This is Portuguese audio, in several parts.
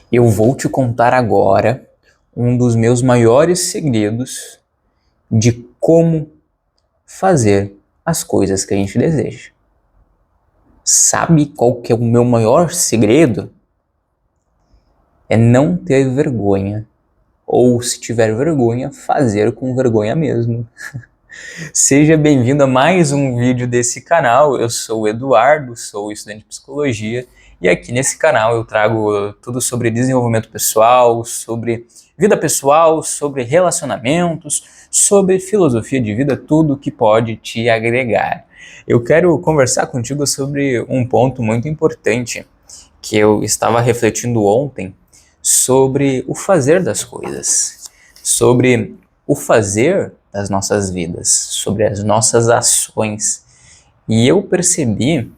Eu vou te contar agora um dos meus maiores segredos de como fazer as coisas que a gente deseja. Sabe qual que é o meu maior segredo? É não ter vergonha. Ou, se tiver vergonha, fazer com vergonha mesmo. Seja bem-vindo a mais um vídeo desse canal. Eu sou o Eduardo, sou estudante de psicologia e aqui nesse canal eu trago tudo sobre desenvolvimento pessoal, sobre vida pessoal, sobre relacionamentos, sobre filosofia de vida, tudo que pode te agregar. Eu quero conversar contigo sobre um ponto muito importante que eu estava refletindo ontem sobre o fazer das coisas, sobre o fazer das nossas vidas, sobre as nossas ações. E eu percebi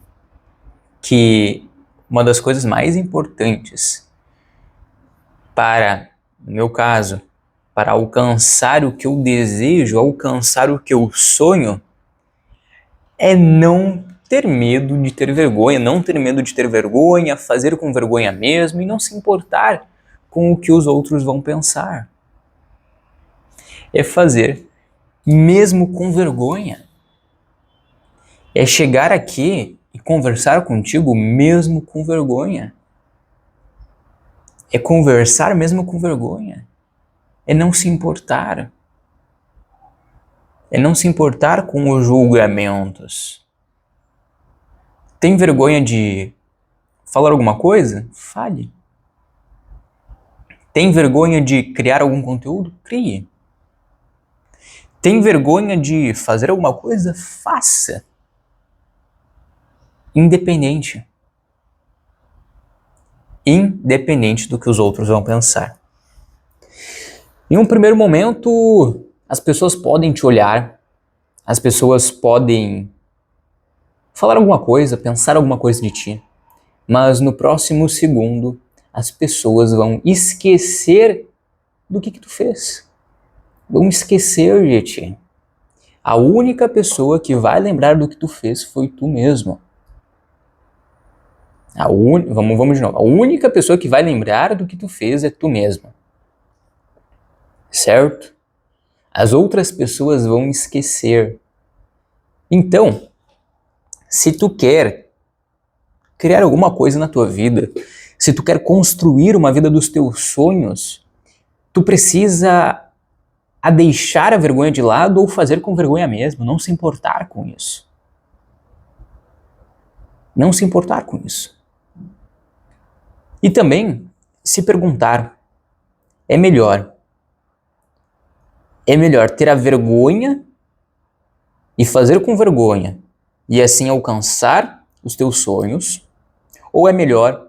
que uma das coisas mais importantes para, no meu caso, para alcançar o que eu desejo, alcançar o que eu sonho, é não ter medo de ter vergonha, não ter medo de ter vergonha, fazer com vergonha mesmo e não se importar com o que os outros vão pensar. É fazer mesmo com vergonha. É chegar aqui e conversar contigo mesmo com vergonha. É conversar mesmo com vergonha. É não se importar. É não se importar com os julgamentos. Tem vergonha de falar alguma coisa? Fale. Tem vergonha de criar algum conteúdo? Crie. Tem vergonha de fazer alguma coisa? Faça. Independente do que os outros vão pensar. Em um primeiro momento, as pessoas podem te olhar, as pessoas podem falar alguma coisa, pensar alguma coisa de ti, mas no próximo segundo, as pessoas vão esquecer do que tu fez. Vão esquecer de ti. A única pessoa que vai lembrar do que tu fez foi tu mesmo. Vamos de novo. A única pessoa que vai lembrar do que tu fez é tu mesmo. Certo? As outras pessoas vão esquecer. Então, se tu quer criar alguma coisa na tua vida, se tu quer construir uma vida dos teus sonhos, tu precisa deixar a vergonha de lado ou fazer com vergonha mesmo, não se importar com isso. Não se importar com isso. E também se perguntar, é melhor ter a vergonha e fazer com vergonha e assim alcançar os teus sonhos, ou é melhor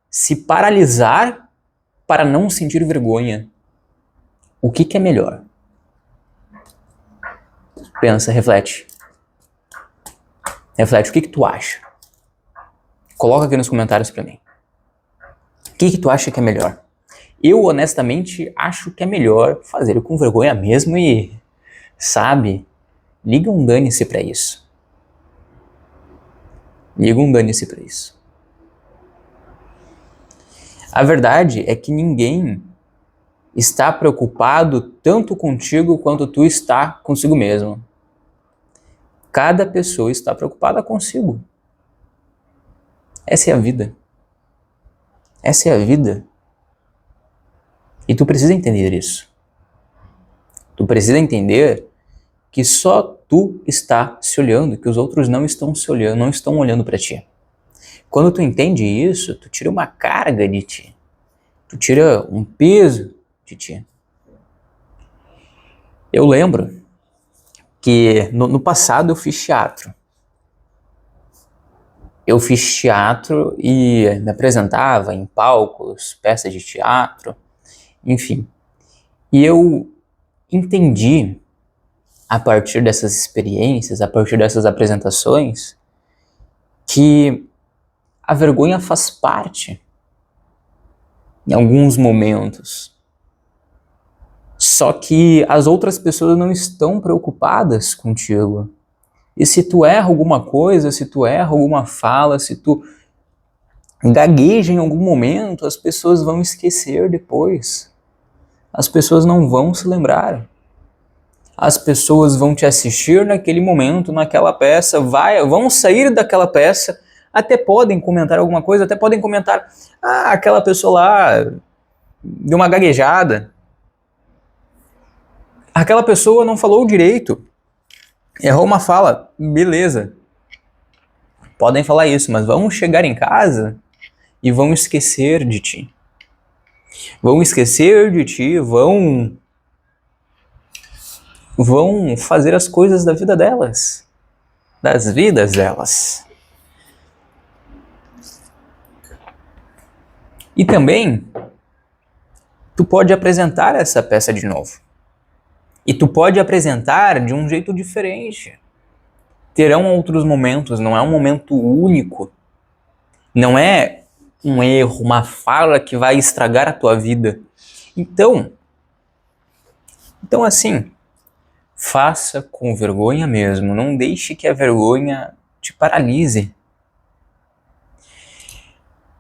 se paralisar para não sentir vergonha? O que é melhor? Pensa, reflete. Reflete, o que tu acha? Coloca aqui nos comentários para mim. O que tu acha que é melhor? Eu, honestamente, acho que é melhor fazer com vergonha mesmo e, sabe, liga um dane-se pra isso. Liga um dane-se pra isso. A verdade é que ninguém está preocupado tanto contigo quanto tu está consigo mesmo. Cada pessoa está preocupada consigo. Essa é a vida. Essa é a vida. E tu precisa entender isso. Tu precisa entender que só tu está se olhando, que os outros não estão se olhando, não estão olhando para ti. Quando tu entende isso, tu tira uma carga de ti. Tu tira um peso de ti. Eu lembro que no passado eu fiz teatro. Eu fiz teatro e me apresentava em palcos, peças de teatro, enfim. E eu entendi, a partir dessas experiências, a partir dessas apresentações, que a vergonha faz parte em alguns momentos. Só que as outras pessoas não estão preocupadas contigo. E se tu erra alguma coisa, se tu erra alguma fala, se tu gagueja em algum momento, as pessoas vão esquecer depois. As pessoas não vão se lembrar. As pessoas vão te assistir naquele momento, naquela peça, vão sair daquela peça, até podem comentar alguma coisa, até podem comentar, aquela pessoa lá deu uma gaguejada. Aquela pessoa não falou direito. Errou uma fala, beleza. Podem falar isso, mas vão chegar em casa e vão esquecer de ti. Vão esquecer de ti, vão fazer as coisas da vida delas, das vidas delas. E também, tu pode apresentar essa peça de novo. E tu pode apresentar de um jeito diferente. Terão outros momentos, não é um momento único. Não é um erro, uma fala que vai estragar a tua vida. Então assim, faça com vergonha mesmo. Não deixe que a vergonha te paralise.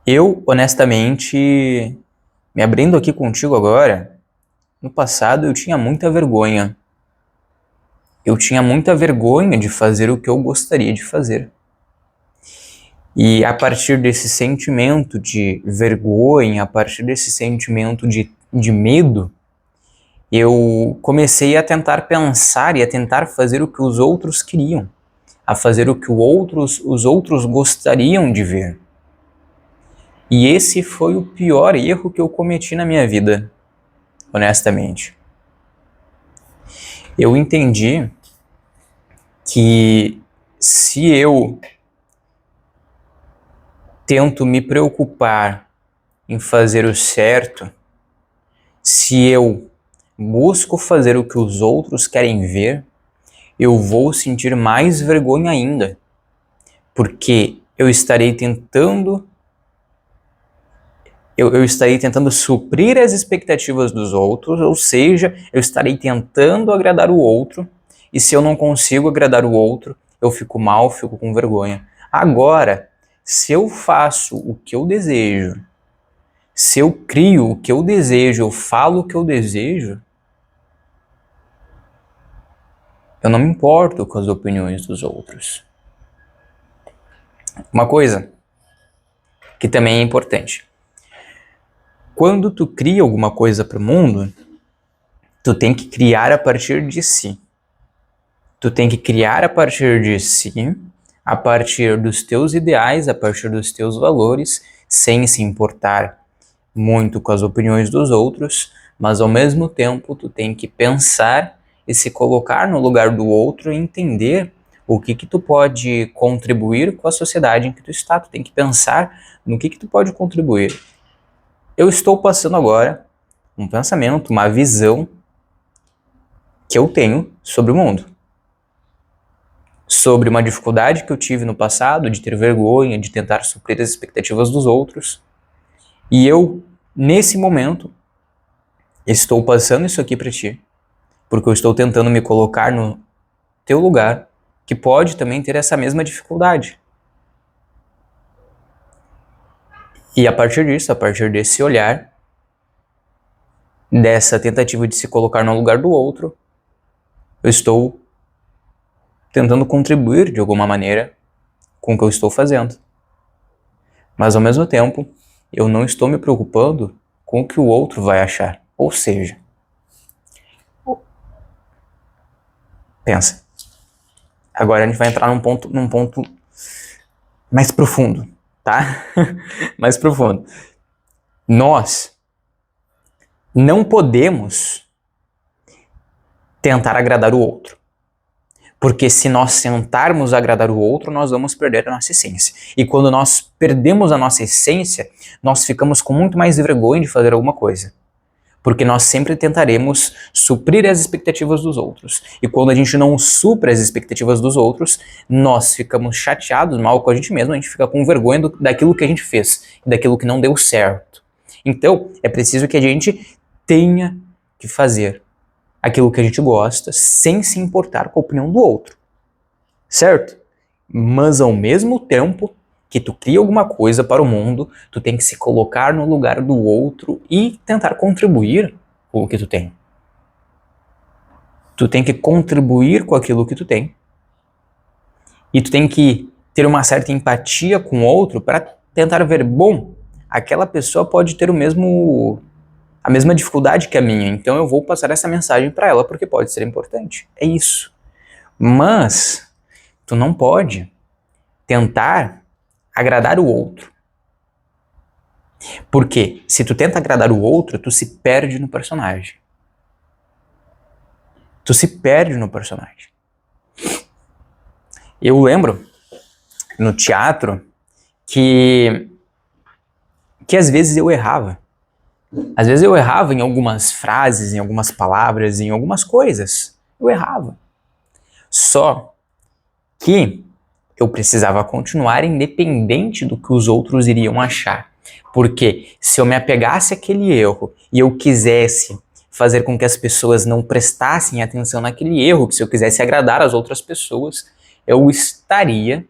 Eu, honestamente, me abrindo aqui contigo agora, no passado eu tinha muita vergonha. Eu tinha muita vergonha de fazer o que eu gostaria de fazer. E a partir desse sentimento de vergonha, a partir desse sentimento de medo, eu comecei a tentar pensar e a tentar fazer o que os outros queriam, a fazer o que os outros gostariam de ver. E esse foi o pior erro que eu cometi na minha vida, honestamente. Eu entendi que se eu tento me preocupar em fazer o certo, se eu busco fazer o que os outros querem ver, eu vou sentir mais vergonha ainda, porque eu estarei tentando suprir as expectativas dos outros, ou seja, eu estarei tentando agradar o outro, e se eu não consigo agradar o outro, eu fico mal, fico com vergonha. Agora, se eu faço o que eu desejo, se eu crio o que eu desejo, eu falo o que eu desejo, eu não me importo com as opiniões dos outros. Uma coisa que também é importante. Quando tu cria alguma coisa para o mundo, tu tem que criar a partir de si. Tu tem que criar a partir de si, a partir dos teus ideais, a partir dos teus valores, sem se importar muito com as opiniões dos outros, mas ao mesmo tempo tu tem que pensar e se colocar no lugar do outro e entender o que tu pode contribuir com a sociedade em que tu está. Tu tem que pensar no que tu pode contribuir. Eu estou passando agora um pensamento, uma visão que eu tenho sobre o mundo. Sobre uma dificuldade que eu tive no passado, de ter vergonha, de tentar suprir as expectativas dos outros. E eu, nesse momento, estou passando isso aqui para ti, porque eu estou tentando me colocar no teu lugar, que pode também ter essa mesma dificuldade. E a partir disso, a partir desse olhar, dessa tentativa de se colocar no lugar do outro, eu estou tentando contribuir de alguma maneira com o que eu estou fazendo. Mas ao mesmo tempo, eu não estou me preocupando com o que o outro vai achar. Ou seja, pensa. Agora a gente vai entrar num ponto mais profundo, tá? Mais profundo. Nós não podemos tentar agradar o outro. Porque se nós tentarmos agradar o outro, nós vamos perder a nossa essência. E quando nós perdemos a nossa essência, nós ficamos com muito mais vergonha de fazer alguma coisa. Porque nós sempre tentaremos suprir as expectativas dos outros. E quando a gente não supre as expectativas dos outros, nós ficamos chateados, mal com a gente mesmo, a gente fica com vergonha daquilo que a gente fez, daquilo que não deu certo. Então, é preciso que a gente tenha que fazer aquilo que a gente gosta, sem se importar com a opinião do outro, certo? Mas ao mesmo tempo, que tu cria alguma coisa para o mundo, tu tem que se colocar no lugar do outro e tentar contribuir com o que tu tem. Tu tem que contribuir com aquilo que tu tem. E tu tem que ter uma certa empatia com o outro para tentar ver, bom, aquela pessoa pode ter a mesma dificuldade que a minha, então eu vou passar essa mensagem para ela porque pode ser importante. É isso. Mas tu não pode tentar agradar o outro. Porque se tu tenta agradar o outro, tu se perde no personagem. Tu se perde no personagem. Eu lembro no teatro que às vezes eu errava. Às vezes eu errava em algumas frases, em algumas palavras, em algumas coisas. Eu errava. Só que eu precisava continuar independente do que os outros iriam achar. Porque se eu me apegasse àquele erro e eu quisesse fazer com que as pessoas não prestassem atenção naquele erro, que se eu quisesse agradar as outras pessoas, eu estaria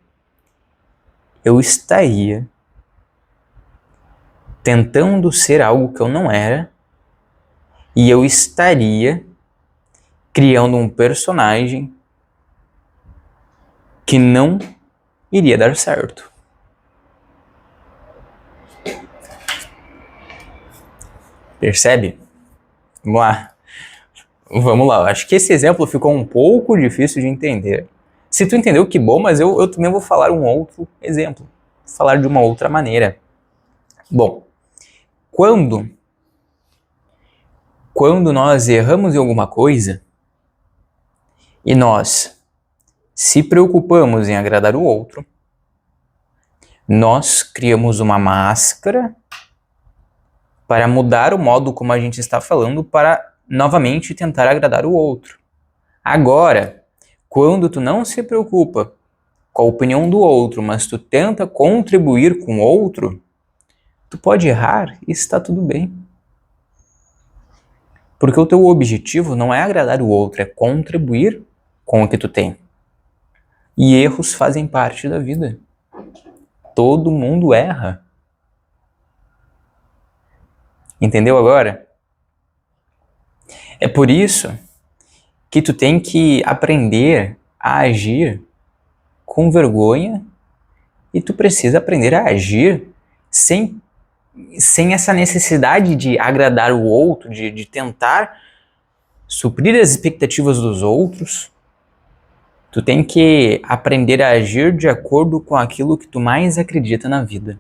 tentando ser algo que eu não era, e eu estaria criando um personagem que não iria dar certo. Percebe? Vamos lá. Vamos lá. Acho que esse exemplo ficou um pouco difícil de entender. Se tu entendeu, que bom, mas eu também vou falar um outro exemplo. Vou falar de uma outra maneira. Bom, quando nós erramos em alguma coisa e nós se preocupamos em agradar o outro, nós criamos uma máscara para mudar o modo como a gente está falando para novamente tentar agradar o outro. Agora, quando tu não se preocupa com a opinião do outro, mas tu tenta contribuir com o outro, tu pode errar e está tudo bem. Porque o teu objetivo não é agradar o outro, é contribuir com o que tu tem. E erros fazem parte da vida. Todo mundo erra. Entendeu agora? É por isso que tu tem que aprender a agir com vergonha e tu precisa aprender a agir sem essa necessidade de agradar o outro, de tentar suprir as expectativas dos outros. Tu tem que aprender a agir de acordo com aquilo que tu mais acredita na vida.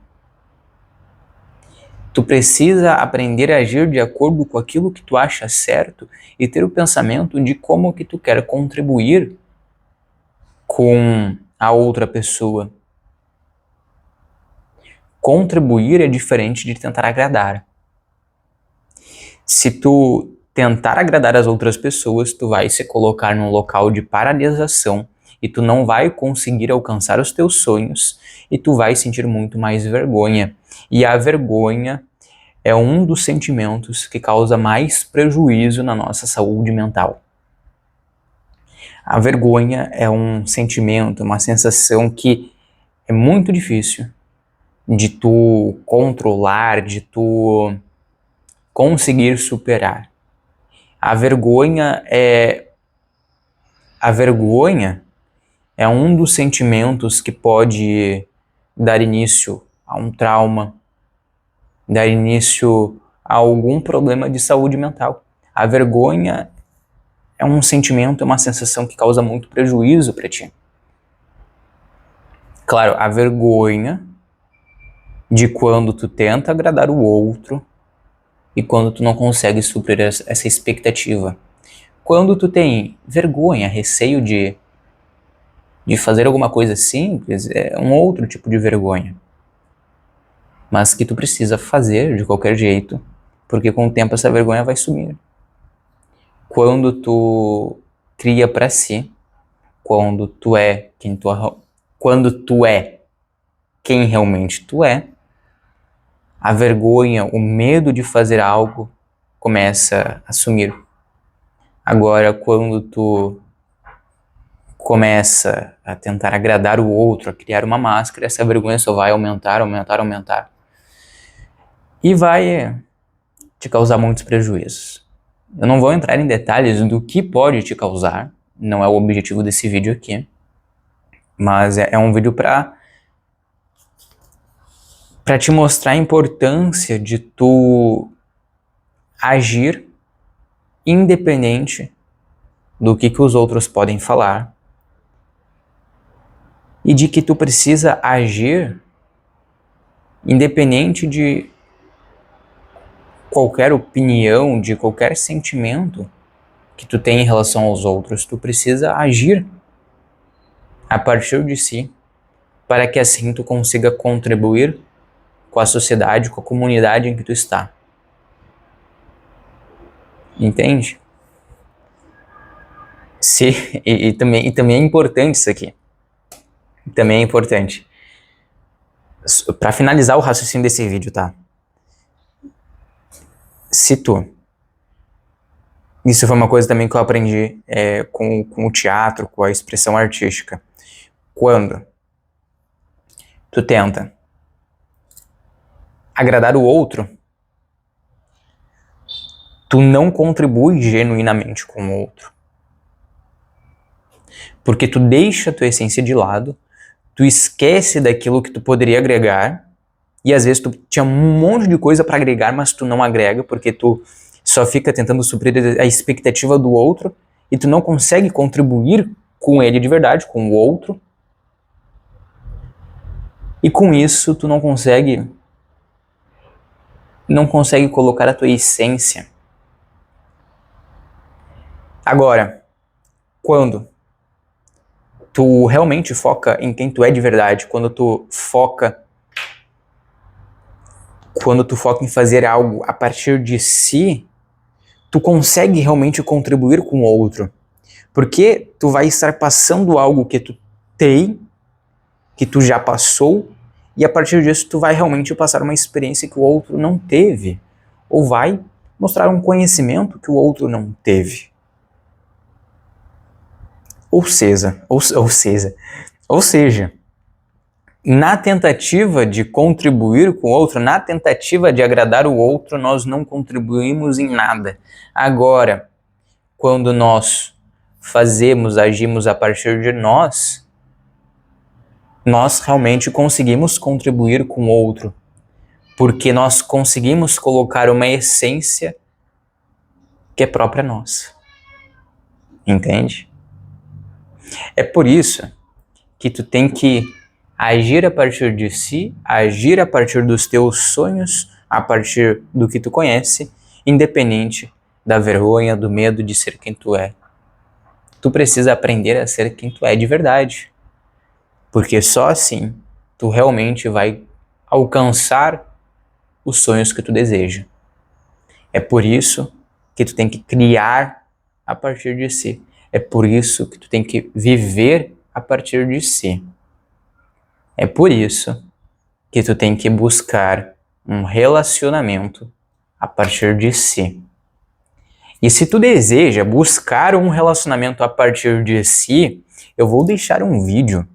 Tu precisa aprender a agir de acordo com aquilo que tu acha certo e ter o pensamento de como que tu quer contribuir com a outra pessoa. Contribuir é diferente de tentar agradar. Se tu tentar agradar as outras pessoas, tu vai se colocar num local de paralisação e tu não vai conseguir alcançar os teus sonhos e tu vai sentir muito mais vergonha. E a vergonha é um dos sentimentos que causa mais prejuízo na nossa saúde mental. A vergonha é um sentimento, uma sensação que é muito difícil de tu controlar, de tu conseguir superar. A vergonha é um dos sentimentos que pode dar início a um trauma, dar início a algum problema de saúde mental. A vergonha é um sentimento, é uma sensação que causa muito prejuízo para ti. Claro, a vergonha de quando tu tenta agradar o outro e quando tu não consegue suprir essa expectativa. Quando tu tem vergonha, receio de fazer alguma coisa simples, é um outro tipo de vergonha. Mas que tu precisa fazer de qualquer jeito, porque com o tempo essa vergonha vai sumir. Quando tu cria para si, quando tu é quem realmente tu é, a vergonha, o medo de fazer algo começa a sumir. Agora, quando tu começa a tentar agradar o outro, a criar uma máscara, essa vergonha só vai aumentar, aumentar, aumentar. E vai te causar muitos prejuízos. Eu não vou entrar em detalhes do que pode te causar, não é o objetivo desse vídeo aqui, mas é um vídeo para te mostrar a importância de tu agir independente do que os outros podem falar e de que tu precisa agir independente de qualquer opinião, de qualquer sentimento que tu tem em relação aos outros. Tu precisa agir a partir de si para que assim tu consiga contribuir com a sociedade, com a comunidade em que tu está. Entende? E também é importante isso aqui. Também é importante. Para finalizar o raciocínio desse vídeo, tá? Se tu... Isso foi uma coisa também que eu aprendi com o teatro, com a expressão artística. Quando tu tenta agradar o outro, tu não contribui genuinamente com o outro. Porque tu deixa a tua essência de lado, tu esquece daquilo que tu poderia agregar, e às vezes tu tinha um monte de coisa para agregar, mas tu não agrega, porque tu só fica tentando suprir a expectativa do outro, e tu não consegue contribuir com ele de verdade, com o outro. E com isso tu não consegue colocar a tua essência. Agora, quando tu realmente foca em quem tu é de verdade, quando tu foca em fazer algo a partir de si, tu consegue realmente contribuir com o outro. Porque tu vai estar passando algo que tu tem, que tu já passou, e a partir disso tu vai realmente passar uma experiência que o outro não teve. Ou vai mostrar um conhecimento que o outro não teve. Ou seja, na tentativa de contribuir com o outro, na tentativa de agradar o outro, nós não contribuímos em nada. Agora, quando nós agimos a partir de nós realmente conseguimos contribuir com o outro, porque nós conseguimos colocar uma essência que é própria nossa. Entende? É por isso que tu tem que agir a partir de si, agir a partir dos teus sonhos, a partir do que tu conhece, independente da vergonha, do medo de ser quem tu é. Tu precisa aprender a ser quem tu é de verdade, porque só assim tu realmente vai alcançar os sonhos que tu deseja. É por isso que tu tem que criar a partir de si. É por isso que tu tem que viver a partir de si. É por isso que tu tem que buscar um relacionamento a partir de si. E se tu deseja buscar um relacionamento a partir de si, eu vou deixar um vídeo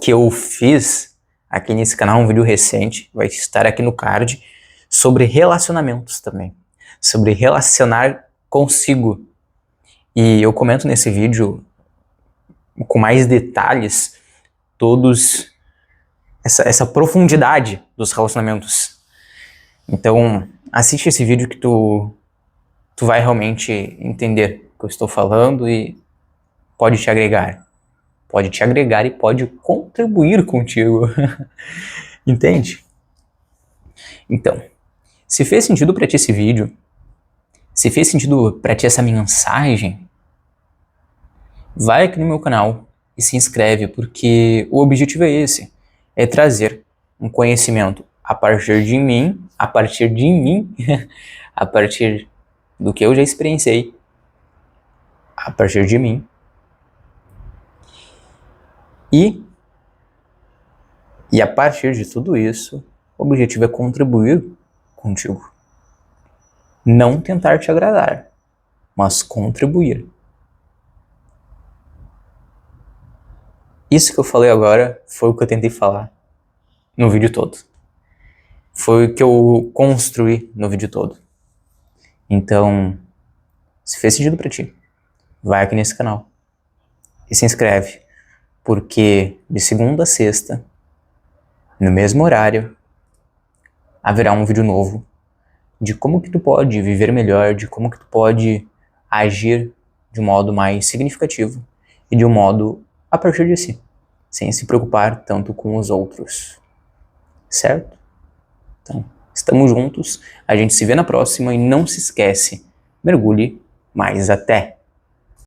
que eu fiz aqui nesse canal, um vídeo recente, vai estar aqui no card, sobre relacionamentos também, sobre relacionar consigo. E eu comento nesse vídeo com mais detalhes todos essa profundidade dos relacionamentos. Então, assiste esse vídeo que tu vai realmente entender o que eu estou falando e pode te agregar. Pode te agregar e pode contribuir contigo. Entende? Então, se fez sentido para ti esse vídeo, se fez sentido para ti essa mensagem, vai aqui no meu canal e se inscreve, porque o objetivo é esse, é trazer um conhecimento a partir de mim, a partir do que eu já experienciei, a partir de mim, e a partir de tudo isso, o objetivo é contribuir contigo. Não tentar te agradar, mas contribuir. Isso que eu falei agora foi o que eu tentei falar no vídeo todo. Foi o que eu construí no vídeo todo. Então, se fez sentido pra ti, vai aqui nesse canal e se inscreve, porque de segunda a sexta, no mesmo horário, haverá um vídeo novo de como que tu pode viver melhor, de como que tu pode agir de um modo mais significativo e de um modo a partir de si, sem se preocupar tanto com os outros, certo? Então, estamos juntos, a gente se vê na próxima e não se esquece, mergulhe mais até!